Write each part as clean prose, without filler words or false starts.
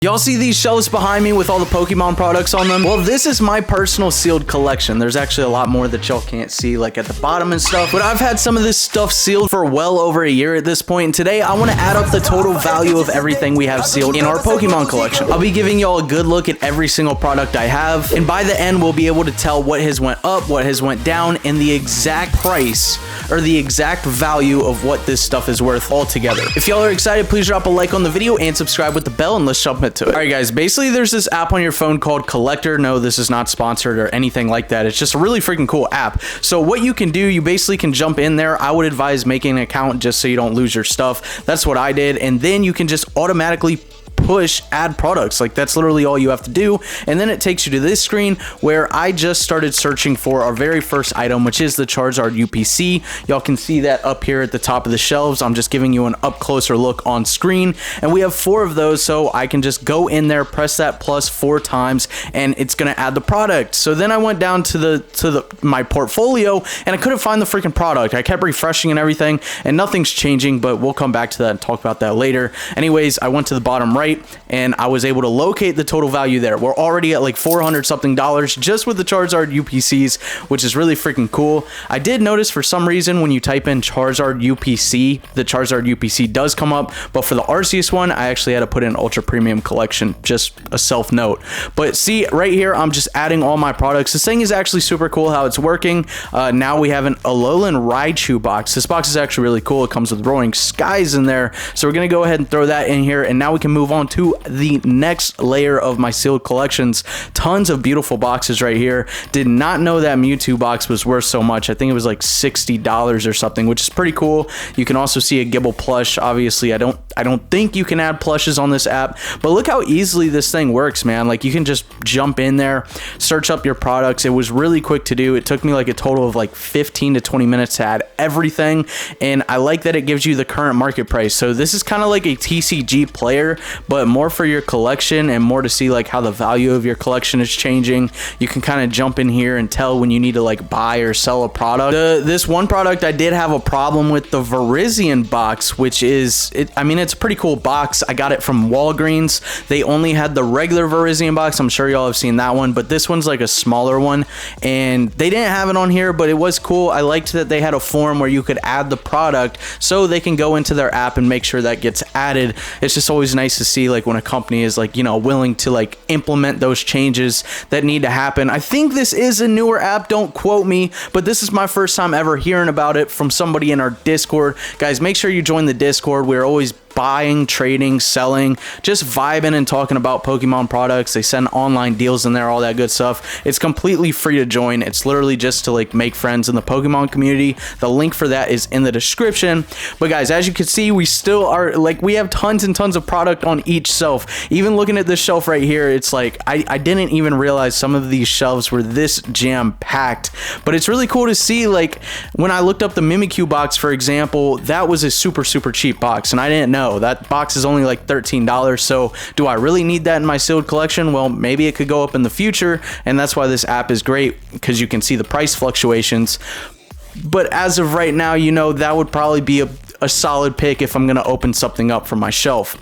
Y'all see these shelves behind me with all the Pokemon products on them? Well, this is my personal sealed collection. There's actually a lot more that y'all can't see, like at the bottom and stuff, but I've had some of this stuff sealed for well over a year at this point, and today I want to add up the total value of everything we have sealed in our Pokemon collection. I'll be giving y'all a good look at every single product I have, and by the end, we'll be able to tell what has went up, what has went down, and the exact price, or the exact value of what this stuff is worth altogether. If y'all are excited, please drop a like on the video and subscribe with the bell, and let's jump into it. All right, guys, basically there's this app on your phone called Collector. No, this is not sponsored or anything like that. It's just a really freaking cool app. So what you can do, you basically can jump in there. I would advise making an account just so you don't lose your stuff. That's what I did. And then you can just automatically push add products. Like, that's literally all you have to do, and then it takes you to this screen where I just started searching for our very first item, which is the Charizard UPC. Y'all can see that up here at the top of the shelves. I'm just giving you an up closer look on screen, and we have 4 of those, so I can just go in there, press that plus 4 times, and it's gonna add the product. So then I went down to my portfolio, and I couldn't find the freaking product. I kept refreshing and everything, and nothing's changing, but we'll come back to that and talk about that later. Anyways, I went to the bottom right, and I was able to locate the total value there. We're already at like $400 something just with the Charizard UPCs, which is really freaking cool. I did notice for some reason when you type in Charizard UPC, the Charizard UPC does come up, but for the Arceus one, I actually had to put in Ultra Premium Collection, just a self note. But see right here, I'm just adding all my products. This thing is actually super cool how it's working. Now we have an Alolan Raichu box. This box is actually really cool. It comes with Roaring Skies in there, so we're gonna go ahead and throw that in here, and now we can move on to the next layer of my sealed collections. Tons of beautiful boxes right here. Did not know that Mewtwo box was worth so much. I think it was like $60 or something, which is pretty cool. You can also see a Gibble plush. Obviously, I don't think you can add plushes on this app, but look how easily this thing works, man. Like, you can just jump in there, search up your products. It was really quick to do. It took me like a total of like 15 to 20 minutes to add everything, and I like that it gives you the current market price. So this is kind of like a TCG player, but more for your collection and more to see like how the value of your collection is changing. You can kind of jump in here and tell when you need to like buy or sell a product. This one product I did have a problem with, the Virizion box, which is, I mean, it's a pretty cool box. I got it from Walgreens. They only had the regular Virizion box. I'm sure y'all have seen that one, but this one's like a smaller one, and they didn't have it on here, but it was cool. I liked that they had a form where you could add the product so they can go into their app and make sure that gets added. It's just always nice to see like when a company is like, you know, willing to like implement those changes that need to happen. I think this is a newer app, don't quote me, but this is my first time ever hearing about it from somebody in our Discord. Guys, make sure you join the Discord. We're always buying, trading, selling, just vibing and talking about Pokemon products. They send online deals in there, all that good stuff. It's completely free to join. It's literally just to like make friends in the Pokemon community. The link for that is in the description. But guys, as you can see, we still are like, we have tons and tons of product on each shelf. Even looking at this shelf right here, it's like I didn't even realize some of these shelves were this jam packed. But it's really cool to see, like when I looked up the Mimikyu box, for example, that was a super cheap box, and I didn't know that box is only like $13. So do I really need that in my sealed collection? Well, maybe it could go up in the future, and that's why this app is great, because you can see the price fluctuations. But as of right now, you know, that would probably be a solid pick if I'm going to open something up from my shelf.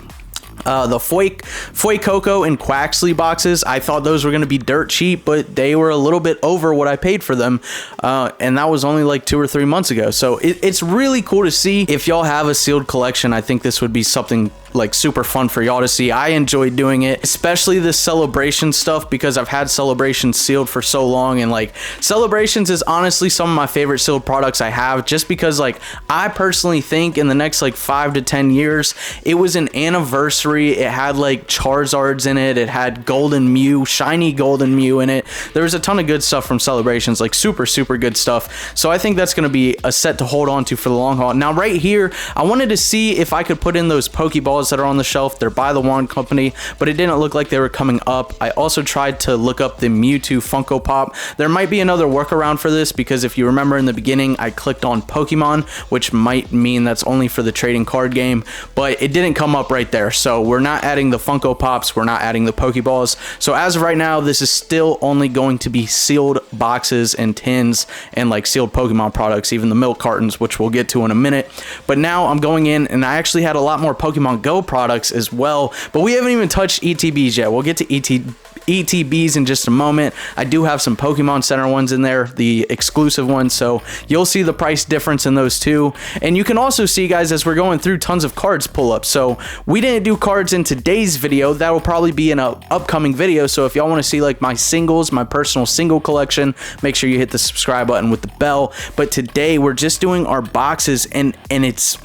The Fuecoco and Quaxley boxes, I thought those were going to be dirt cheap, but they were a little bit over what I paid for them, and that was only like 2 or 3 months ago. So it's really cool to see. If y'all have a sealed collection, I think this would be something like super fun for y'all to see. I enjoyed doing it, especially the celebration stuff, because I've had celebrations sealed for so long, and like celebrations is honestly some of my favorite sealed products I have, just because like I personally think in the next like 5 to 10 years, it was an anniversary. It had like Charizards in it. It had Golden Mew, shiny Golden Mew in it. There was a ton of good stuff from celebrations, like super good stuff. So I think that's going to be a set to hold on to for the long haul. Now right here, I wanted to see if I could put in those Pokeballs that are on the shelf. They're by the Wand Company, but it didn't look like they were coming up. I also tried to look up the Mewtwo Funko Pop. There might be another workaround for this, because if you remember in the beginning, I clicked on Pokemon, which might mean that's only for the trading card game, but it didn't come up right there. So we're not adding the Funko Pops, we're not adding the Pokeballs. So as of right now, this is still only going to be sealed boxes and tins and like sealed Pokemon products, even the milk cartons, which we'll get to in a minute. But now I'm going in, and I actually had a lot more Pokemon Go go products as well. But we haven't even touched ETBs yet. We'll get to ETBs in just a moment. I do have some Pokemon Center ones in there, the exclusive ones, so you'll see the price difference in those too. And you can also see, guys, as we're going through, tons of cards pull up. So we didn't do cards in today's video. That will probably be in an upcoming video. So if y'all want to see like my singles, my personal single collection, make sure you hit the subscribe button with the bell. But today we're just doing our boxes, and it's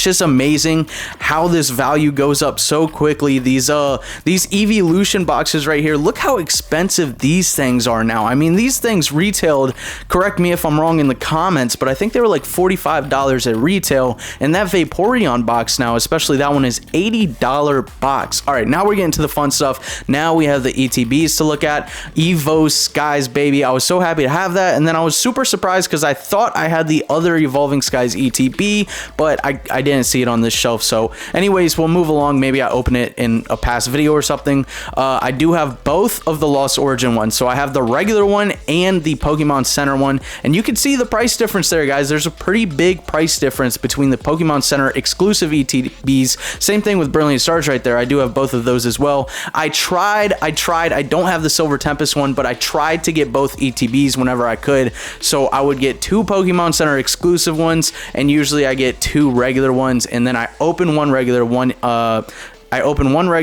just amazing how this value goes up so quickly. These evolution boxes right here, look how expensive these things are now. I mean, these things retailed, correct me if I'm wrong in the comments, but I think they were like $45 at retail. And that Vaporeon box now, especially that one, is $80 box. All right, now we're getting to the fun stuff. Now we have the ETBs to look at. Evo Skies, baby. I was so happy to have that. And then I was super surprised because I thought I had the other Evolving Skies ETB, but I didn't see it on this shelf. So anyways, we'll move along. Maybe I open it in a past video or something. I do have both of the Lost Origin ones. So I have the regular one and the Pokemon Center one. And you can see the price difference there, guys. There's a pretty big price difference between the Pokemon Center exclusive ETBs. Same thing with Brilliant Stars right there. I do have both of those as well. I tried. I don't have the Silver Tempest one, but I tried to get both ETBs whenever I could. So I would get 2 Pokemon Center exclusive ones, and usually I get 2 regular ones, and then I open one regular, I open one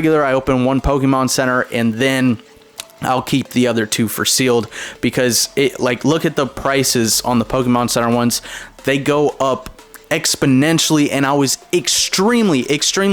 Pokemon Center, and then I'll keep the other 2 for sealed, because it, like, look at the prices on the Pokemon Center ones. They go up exponentially, and I was extremely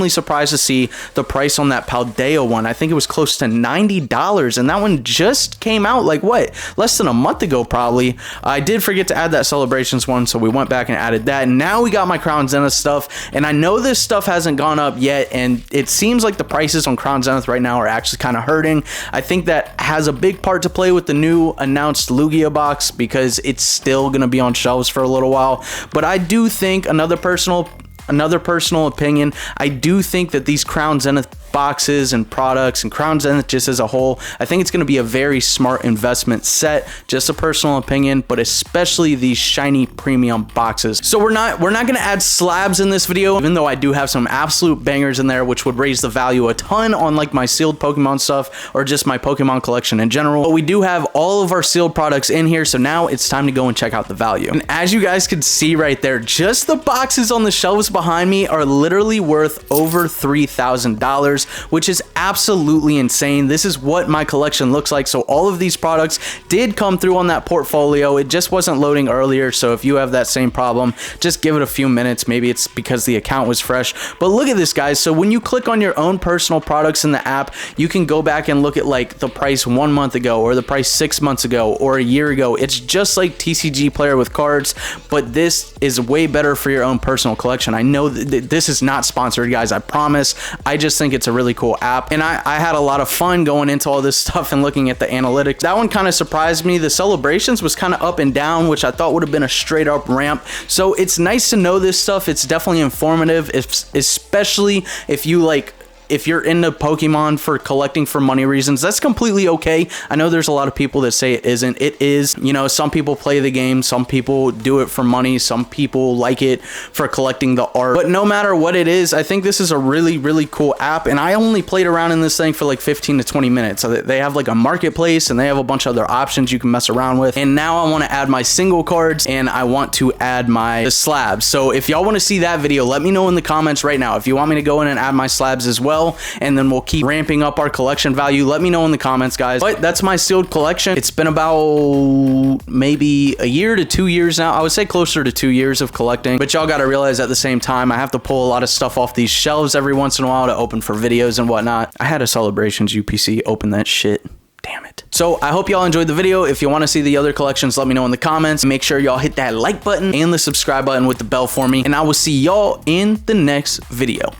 surprised to see the price on that Paldea one. I think it was close to $90, and that one just came out like what, less than a month ago probably. I did forget to add that Celebrations one, so we went back and added that, and now we got my Crown Zenith stuff. And I know this stuff hasn't gone up yet, and it seems like the prices on Crown Zenith right now are actually kind of hurting. I think that has a big part to play with the new announced Lugia box, because it's still going to be on shelves for a little while. But I do think, another personal opinion, I do think that these Crown Zenith boxes and products, and Crown Zenith just as a whole, I think it's going to be a very smart investment set. Just a personal opinion, but especially these shiny premium boxes. So we're not going to add slabs in this video, even though I do have some absolute bangers in there, which would raise the value a ton on like my sealed Pokemon stuff or just my Pokemon collection in general. But we do have all of our sealed products in here, so now it's time to go and check out the value. And as you guys can see right there, just the boxes on the shelves behind me are literally worth over $3,000, which is absolutely insane. This is what my collection looks like. So all of these products did come through on that portfolio. It just wasn't loading earlier. So if you have that same problem, just give it a few minutes. Maybe it's because the account was fresh. But look at this, guys. So when you click on your own personal products in the app, you can go back and look at like the price 1 month ago, or the price 6 months ago, or a year ago. It's just like TCG Player with cards, but this is way better for your own personal collection. I know that this is not sponsored, guys, I promise. I just think it's a really cool app, and I had a lot of fun going into all this stuff and looking at the analytics. That one kind of surprised me. The Celebrations was kind of up and down, which I thought would have been a straight up ramp. So it's nice to know this stuff. It's definitely informative, especially if you like, if you're into Pokemon for collecting for money reasons. That's completely okay. I know there's a lot of people that say it isn't. It is. You know, some people play the game, some people do it for money, some people like it for collecting the art. But no matter what it is, I think this is a really cool app, and I only played around in this thing for like 15 to 20 minutes. So they have like a marketplace, and they have a bunch of other options you can mess around with. And now I want to add my single cards, and I want to add the slabs. So if y'all want to see that video, let me know in the comments right now. If you want me to go in and add my slabs as well, and then we'll keep ramping up our collection value, let me know in the comments, guys. But that's my sealed collection. It's been about maybe a year to 2 years now. I would say closer to 2 years of collecting, but y'all gotta realize at the same time, I have to pull a lot of stuff off these shelves every once in a while to open for videos and whatnot. I had a Celebrations UPC open that shit. Damn it. So I hope y'all enjoyed the video. If you want to see the other collections, let me know in the comments. Make sure y'all hit that like button and the subscribe button with the bell for me, and I will see y'all in the next video.